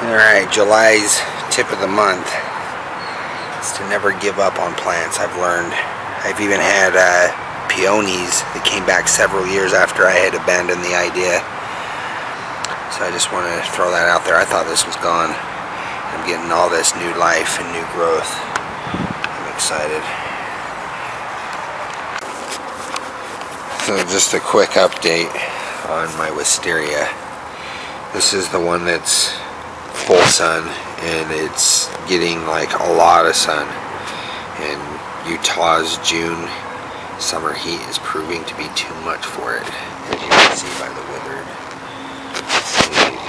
Alright, July's tip of the month is to never give up on plants. I've learned. I've even had peonies that came back several years after I had abandoned the idea. So I just want to throw that out there. I thought this was gone. I'm getting all this new life and new growth. I'm excited. So just a quick update on my wisteria. This is the one that's full sun, and it's getting like a lot of sun. And Utah's June summer heat is proving to be too much for it, as you can see by the withered.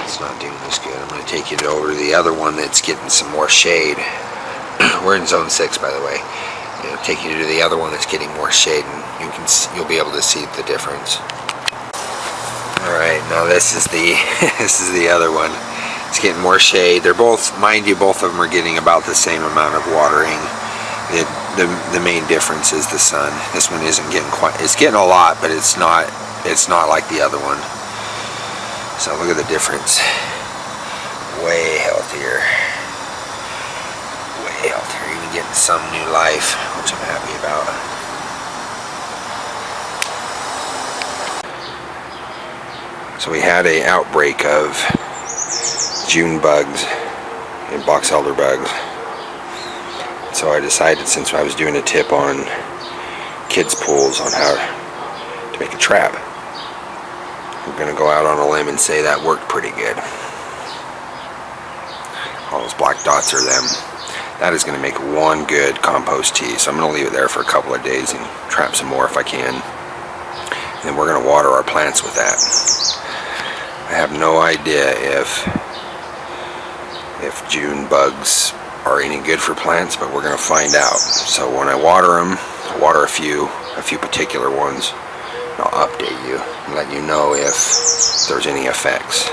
It's not doing this good. I'm going to take you over to the other one that's getting some more shade. We're in zone 6, by the way. Take you to the other one that's getting more shade, and you'll be able to see the difference. All right, now this is the this is the other one. It's getting more shade. They're both, mind you, both of them are getting about the same amount of watering. The main difference is the sun. This one isn't getting quite. It's getting a lot, but it's not like the other one. So look at the difference. Way healthier. Way healthier. Even getting some new life, which I'm happy about. So we had an outbreak of June bugs and box elder bugs. So I decided, since I was doing a tip on kids' pools on how to make a trap, we're going to go out on a limb and say that worked pretty good. All those black dots are them. That is going to make one good compost tea. So I'm going to leave it there for a couple of days and trap some more if I can. And then we're going to water our plants with that. I have no idea if June bugs are any good for plants, but we're going to find out. So when I water them, I'll water a few particular ones. I'll update you and let you know if there's any effects.